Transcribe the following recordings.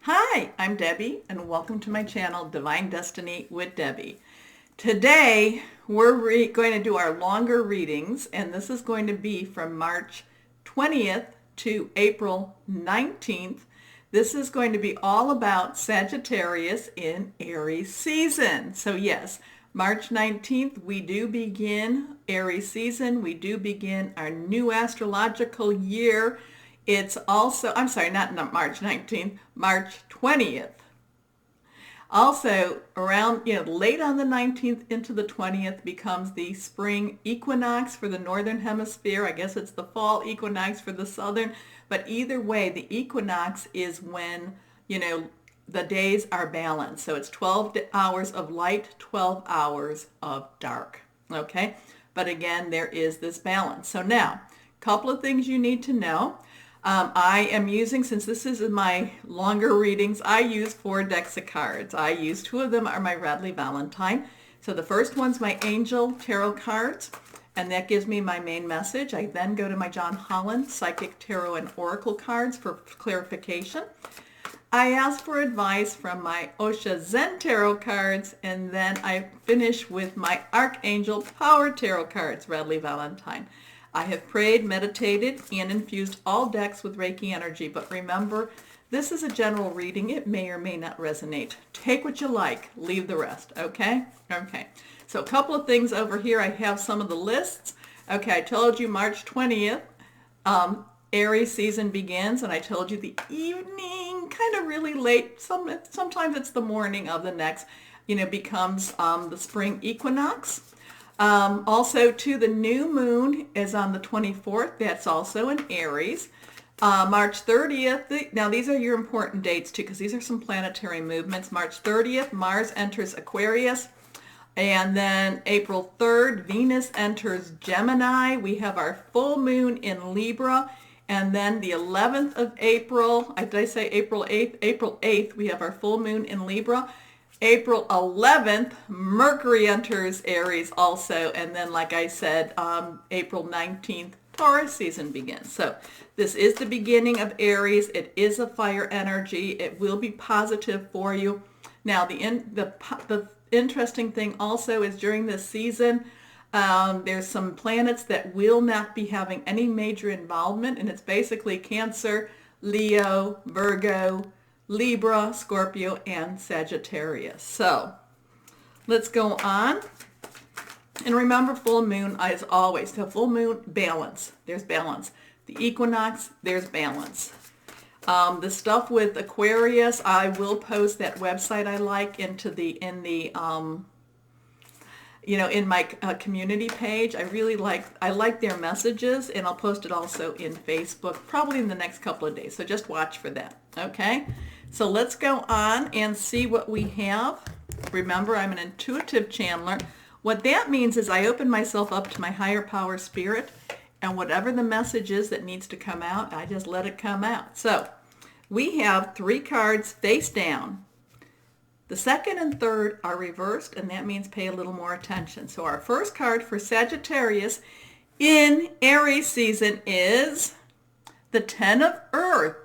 Hi, I'm Debbie, and welcome to my channel, Divine Destiny with Debbie. Today, we're going to do our longer readings, and this is going to be from March 20th to April 19th. This is going to be all about Sagittarius in Aries season. So yes, March 19th, we do begin Aries season. We do begin our new astrological year. It's also, I'm sorry, not March 19th, March 20th. Also, around, late on the 19th into the 20th becomes the spring equinox for the northern hemisphere. I guess it's the fall equinox for the southern. But either way, the equinox is when, the days are balanced. So it's 12 hours of light, 12 hours of dark. Okay? But again, there is this balance. So now, a couple of things you need to know. I am using, since this is my longer readings, I use 4 decks of cards. I use 2 of them are my Radley Valentine. So the first one's my Angel Tarot cards, and that gives me my main message. I then go to my John Holland Psychic Tarot and Oracle cards for clarification. I ask for advice from my Osha Zen Tarot cards, and then I finish with my Archangel Power Tarot cards, Radley Valentine. I have prayed, meditated, and infused all decks with Reiki energy, but remember, this is a general reading. It may or may not resonate. Take what you like, leave the rest, okay? Okay, so a couple of things over here. I have some of the lists. Okay, I told you March 20th, Aries season begins, and I told you the evening, kind of really late, sometimes it's the morning of the next, becomes the spring equinox. Also, too, the new moon is on the 24th. That's also in Aries. March 30th, now these are your important dates, too, because these are some planetary movements. March 30th, Mars enters Aquarius. And then April 3rd, Venus enters Gemini. We have our full moon in Libra. And then the 11th of April, did I say April 8th? April 8th, we have our full moon in Libra. April 11th, Mercury enters Aries also, and then like I said, April 19th, Taurus season begins. So this is the beginning of Aries. It is a fire energy. It will be positive for you. Now the interesting thing also is during this season, there's some planets that will not be having any major involvement, and it's basically Cancer, Leo, Virgo, Libra, Scorpio, and Sagittarius. So let's go on. And remember, full moon, as always, the full moon, balance. There's balance. The equinox, there's balance. The stuff with Aquarius, I will post that website I like in my community page. I like their messages, and I'll post it also in Facebook, probably in the next couple of days. So just watch for that. Okay? So let's go on and see what we have. Remember, I'm an intuitive channeler. What that means is I open myself up to my higher power spirit, and whatever the message is that needs to come out, I just let it come out. So we have 3 cards face down. The second and third are reversed, and that means pay a little more attention. So our first card for Sagittarius in Aries season is the 10 of Earth.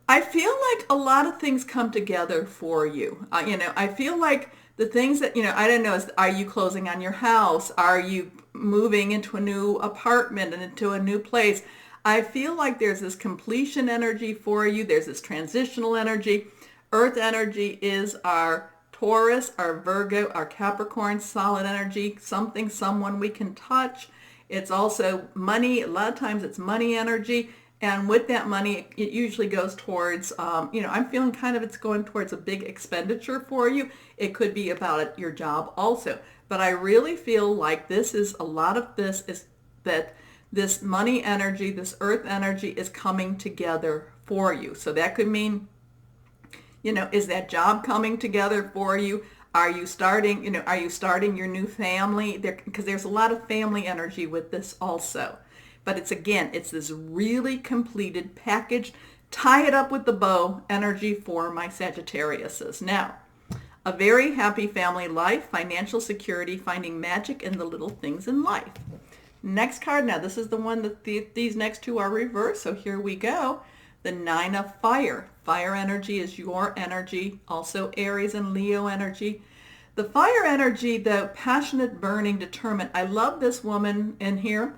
I feel like a lot of things come together for you. I feel like the things that, I don't know, are you closing on your house? Are you moving into a new apartment and into a new place? I feel like there's this completion energy for you. There's this transitional energy. Earth energy is our Taurus, our Virgo, our Capricorn, solid energy, something, someone we can touch. It's also money. A lot of times it's money energy. And with that money, it usually goes towards, I'm feeling kind of it's going towards a big expenditure for you. It could be about your job also. But I really feel like a lot of this is that this money energy, this earth energy is coming together for you. So that could mean, is that job coming together for you? Are you starting your new family? Because there's a lot of family energy with this also. But it's this really completed, packaged, tie it up with the bow energy for my Sagittariuses. Now, a very happy family life, financial security, finding magic in the little things in life. Next card, now this is the one that these next two are reversed, so here we go. The 9 of Fire, Fire energy is your energy, also Aries and Leo energy. The fire energy, though, passionate, burning, determined. I love this woman in here.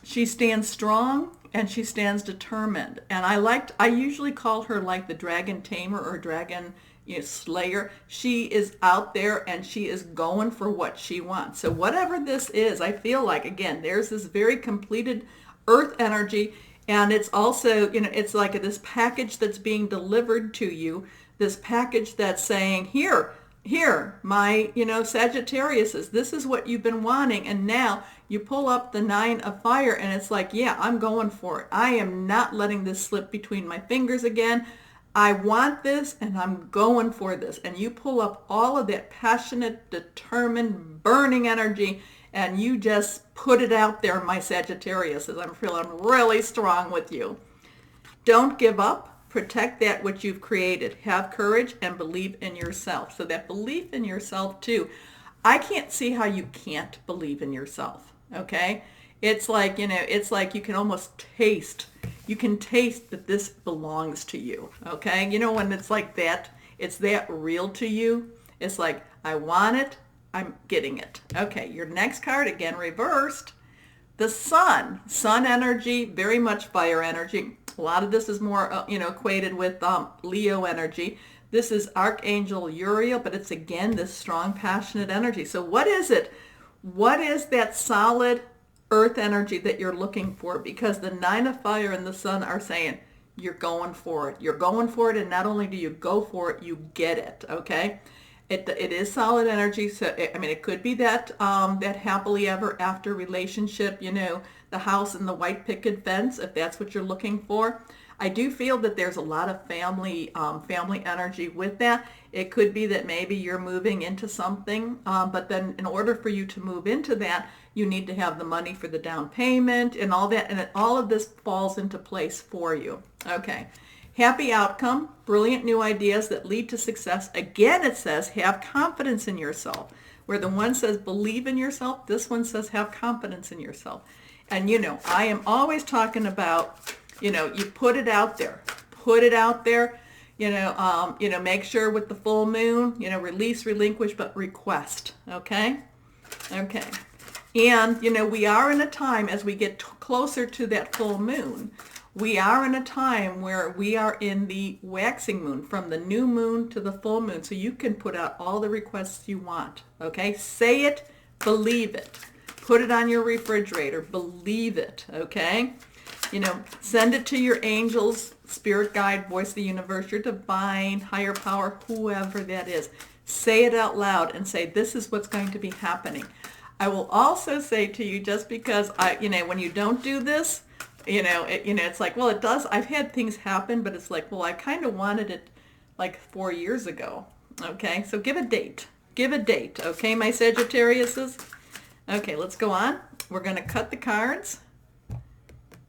She stands strong and she stands determined. And I usually call her like the dragon tamer or dragon slayer. She is out there and she is going for what she wants. So whatever this is, I feel like, again, there's this very completed earth energy. And it's also, it's like this package that's being delivered to you, this package that's saying, here, my, Sagittarius, this is what you've been wanting. And now you pull up the 9 of fire and it's like, yeah, I'm going for it. I am not letting this slip between my fingers again. I want this and I'm going for this. And you pull up all of that passionate, determined, burning energy and you just put it out there, my Sagittarius, as I'm feeling really strong with you. Don't give up. Protect that which you've created. Have courage and believe in yourself. So that belief in yourself too. I can't see how you can't believe in yourself. Okay? It's like, it's like you can almost taste. You can taste that this belongs to you. Okay? When it's like that, it's that real to you. It's like, I want it. I'm getting it. Okay, your next card, again reversed. The sun. Sun energy, very much fire energy. A lot of this is more, equated with Leo energy. This is Archangel Uriel, but it's again this strong, passionate energy. So what is it? What is that solid earth energy that you're looking for? Because the 9 of fire and the sun are saying, you're going for it. You're going for it, and not only do you go for it, you get it, okay? It is solid energy. So, it could be that that happily ever after relationship, the house and the white picket fence, if that's what you're looking for. I do feel that there's a lot of family energy with that. It could be that maybe you're moving into something, but then in order for you to move into that, you need to have the money for the down payment and all that, and all of this falls into place for you. Okay. Happy outcome, brilliant new ideas that lead to success. Again, it says have confidence in yourself. Where the one says believe in yourself, this one says have confidence in yourself. And I am always talking about, you put it out there. Put it out there. Make sure with the full moon, release, relinquish, but request. Okay? Okay. And, we are in a time as we get closer to that full moon. We are in a time where we are in the waxing moon, from the new moon to the full moon. So you can put out all the requests you want. Okay? Say it, believe it. Put it on your refrigerator. Believe it. Okay? Send it to your angels, spirit guide, voice of the universe, your divine, higher power, whoever that is. Say it out loud and say, this is what's going to be happening. I will also say to you, just because when you don't do this, it's like, well, it does. I've had things happen, but it's like, well, I kind of wanted it like 4 years ago. Okay, so give a date. Give a date. Okay, my Sagittariuses. Okay, let's go on. We're going to cut the cards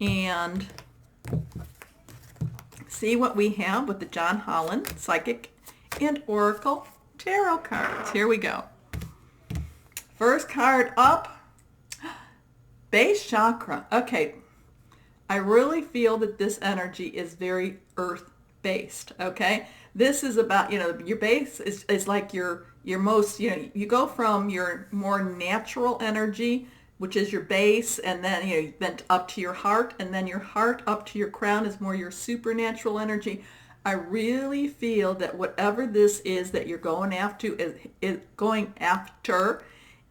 and see what we have with the John Holland Psychic and Oracle Tarot cards. Here we go. First card up, base chakra. Okay. I really feel that this energy is very earth-based, okay? This is about, your base is like your most, you go from your more natural energy, which is your base, and then, then up to your heart, and then your heart up to your crown is more your supernatural energy. I really feel that whatever this is that you're going after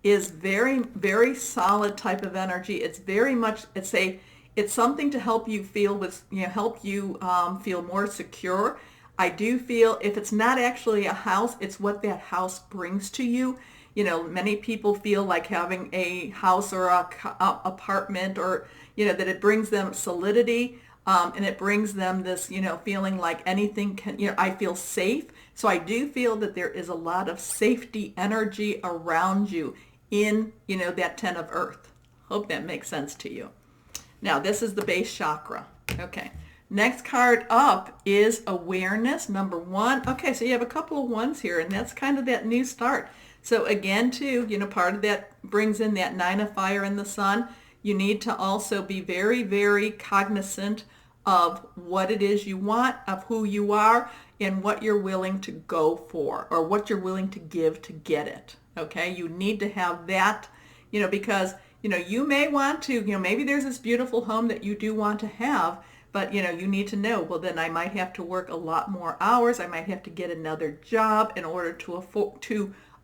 is very, very solid type of energy. It's very much, it's something to help you feel feel more secure. I do feel if it's not actually a house, it's what that house brings to you. Many people feel like having a house or a apartment, or that it brings them solidity, and it brings them this feeling like anything can. I feel safe. So I do feel that there is a lot of safety energy around you in that 10 of Earth. Hope that makes sense to you. Now, this is the base chakra. Okay. Next card up is awareness, number 1. Okay, so you have a couple of ones here, and that's kind of that new start. So again, too, part of that brings in that 9 of fire and the sun. You need to also be very, very cognizant of what it is you want, of who you are, and what you're willing to go for, or what you're willing to give to get it. Okay, you need to have that, because, you may want to, maybe there's this beautiful home that you do want to have, but, you need to know, well, then I might have to work a lot more hours. I might have to get another job in order to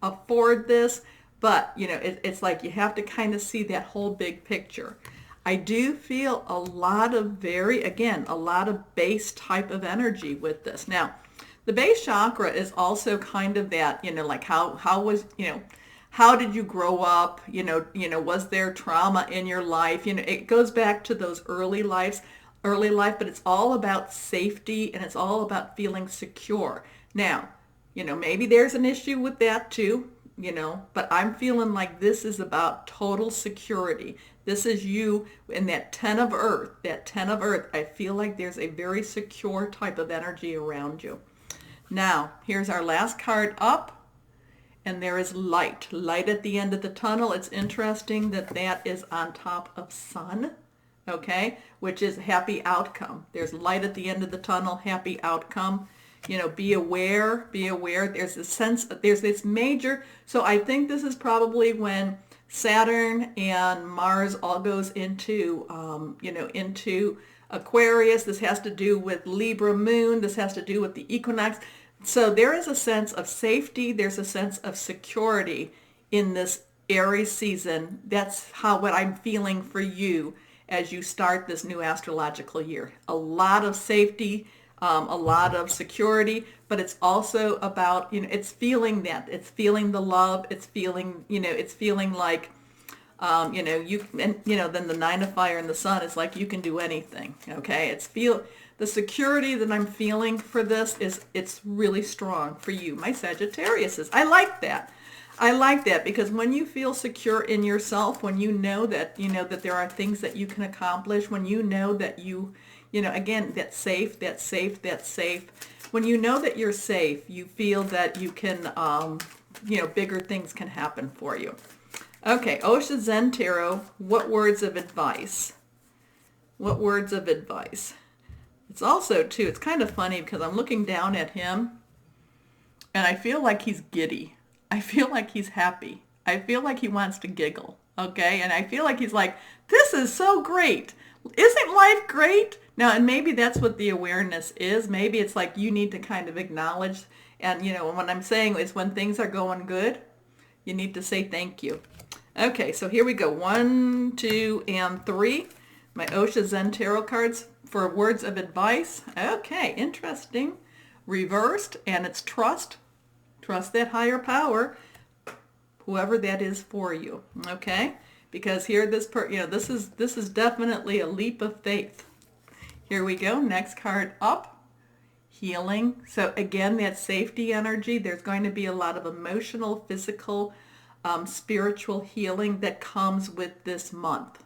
afford this. But, it's like you have to kind of see that whole big picture. I do feel a lot of a lot of base type of energy with this. Now, the base chakra is also kind of that, like how was, how did you grow up? Was there trauma in your life? It goes back to those early life, but it's all about safety, and it's all about feeling secure. Now, maybe there's an issue with that too, but I'm feeling like this is about total security. This is you in that 10 of earth, I feel like there's a very secure type of energy around you. Now, here's our last card up, and there is light at the end of the tunnel. It's interesting that is on top of sun, okay, which is happy outcome. There's light at the end of the tunnel, happy outcome. Be aware. There's a sense, there's this major, so I think this is probably when Saturn and Mars all goes into, into Aquarius. This has to do with Libra moon. This has to do with the equinox. So there is a sense of safety. There's a sense of security in this Aries season. That's what I'm feeling for you as you start this new astrological year. A lot of safety, a lot of security, but it's also about, it's feeling that. It's feeling the love. It's feeling, it's feeling like, then the 9 of fire and the sun is like you can do anything, okay? The security that I'm feeling for this it's really strong for you, my Sagittariuses. I like that because when you feel secure in yourself, when you know that, that there are things that you can accomplish, when you know that again, that's safe. When you know that you're safe, you feel that you can, bigger things can happen for you. Okay, Osha Zen Tarot, what words of advice? It's also, too, it's kind of funny because I'm looking down at him and I feel like he's giddy. I feel like he's happy. I feel like he wants to giggle, okay? And I feel like he's like, this is so great. Isn't life great? Now, and maybe that's what the awareness is. Maybe it's like you need to kind of acknowledge, and what I'm saying is when things are going good, you need to say thank you. Okay, so here we go. 1, 2, and 3. My Osha Zen Tarot cards for words of advice. Okay, interesting. Reversed, and it's trust. Trust that higher power, whoever that is for you. Okay, because here this is definitely a leap of faith. Here we go. Next card up. Healing. So again, that safety energy. There's going to be a lot of emotional, physical, spiritual healing that comes with this month.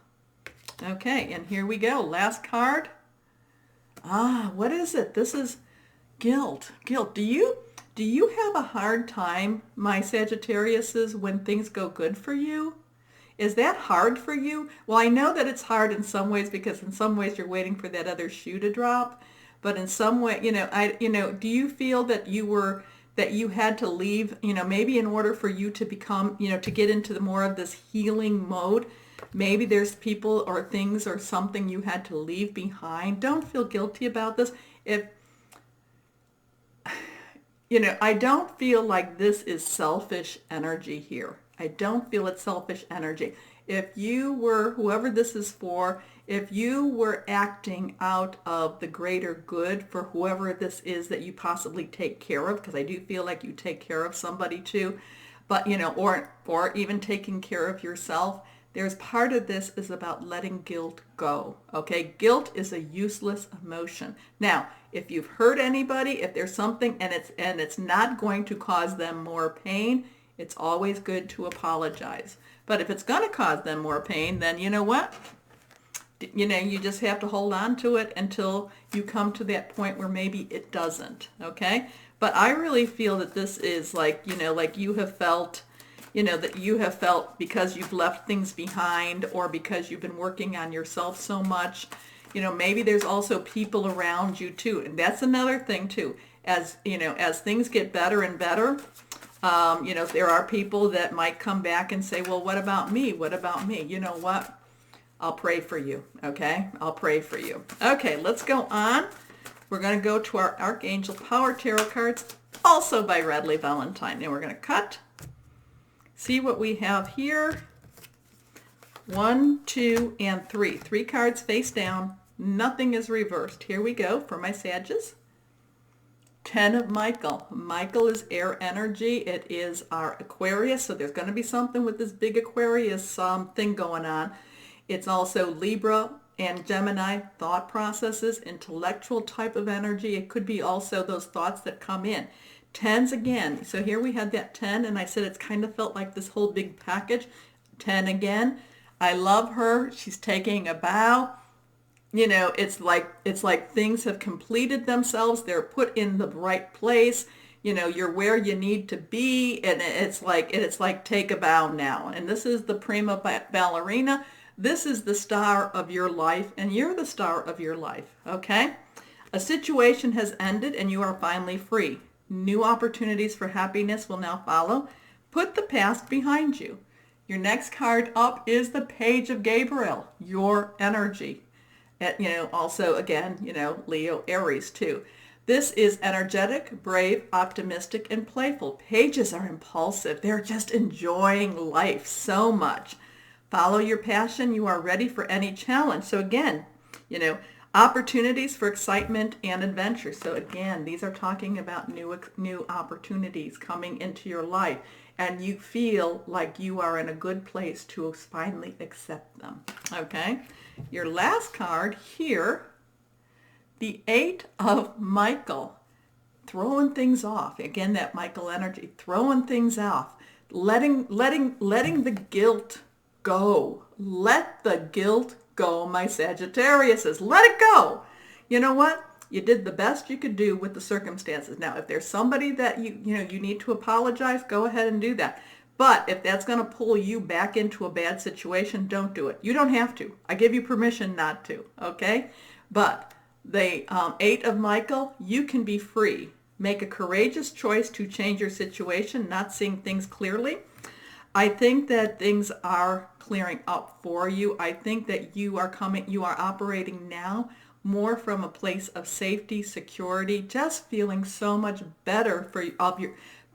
Okay, and here we go. Last card. What is it? This is guilt. Do you have a hard time, my Sagittariuses, when things go good for you? Is that hard for you? Well, I know that it's hard in some ways because in some ways you're waiting for that other shoe to drop. But in some way, do you feel that you had to leave, maybe in order for you to become, to get into more of this healing mode? Maybe there's people or things or something you had to leave behind. Don't feel guilty about this. I don't feel like this is selfish energy here. I don't feel it's selfish energy. If you were, whoever this is for, if you were acting out of the greater good for whoever this is that you possibly take care of, because I do feel like you take care of somebody too, but, or even taking care of yourself, there's part of this is about letting guilt go, okay? Guilt is a useless emotion. Now, if you've hurt anybody, if there's something and it's not going to cause them more pain, it's always good to apologize. But if it's going to cause them more pain, then you know what? You just have to hold on to it until you come to that point where maybe it doesn't, okay? But I really feel that this is like, like you have felt, that you have felt because you've left things behind or because you've been working on yourself so much, maybe there's also people around you too. And that's another thing too. As, as things get better and better, there are people that might come back and say, well, what about me? What about me? You know what? I'll pray for you, okay? I'll pray for you. Okay, let's go on. We're going to go to our Archangel Power Tarot cards, also by Radley Valentine. And we're going to cut, see what we have here. 1, 2, and 3. 3 cards face down. Nothing is reversed. Here we go for my Sages. 10 of Michael. Michael is air energy. It is our Aquarius, so there's going to be something with this big Aquarius thing going on. It's also Libra and Gemini, thought processes, intellectual type of energy. It could be also those thoughts that come in. 10s again. So here we had that 10, and I said it's kind of felt like this whole big package. 10 again. I love her. She's taking a bow. It's like things have completed themselves. They're put in the right place. You're where you need to be, and it's like take a bow now. And this is the prima ballerina. This is the star of your life, and you're the star of your life, okay? A situation has ended, and you are finally free. New opportunities for happiness will now follow. Put the past behind you. Your next card up is the Page of Gabriel, your energy. Also, again, Leo, Aries, too. This is energetic, brave, optimistic, and playful. Pages are impulsive. They're just enjoying life so much. Follow your passion. You are ready for any challenge. So again, opportunities for excitement and adventure. So again, these are talking about new opportunities coming into your life, and you feel like you are in a good place to finally accept them. Okay? Your last card here, the 8 of Michael, throwing things off. Again, that Michael energy, throwing things off, letting the guilt go. Let the guilt go, my Sagittariuses. Let it go. You know what? You did the best you could do with the circumstances. Now, if there's somebody that you need to apologize, go ahead and do that. But if that's going to pull you back into a bad situation, don't do it. You don't have to. I give you permission not to, okay? But the 8 of Michael, you can be free. Make a courageous choice to change your situation, not seeing things clearly. I think that things are clearing up for you. I think that you are operating now more from a place of safety, security, just feeling so much better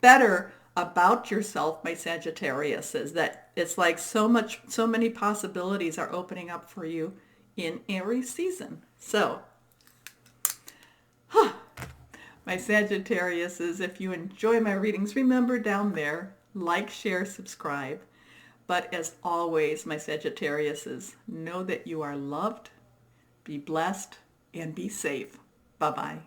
better about yourself, my Sagittarius, is that it's like so many possibilities are opening up for you in Aries season. So, my Sagittariuses, if you enjoy my readings, remember down there, like, share, subscribe. But as always, my Sagittariuses, know that you are loved, be blessed, and be safe. Bye-bye.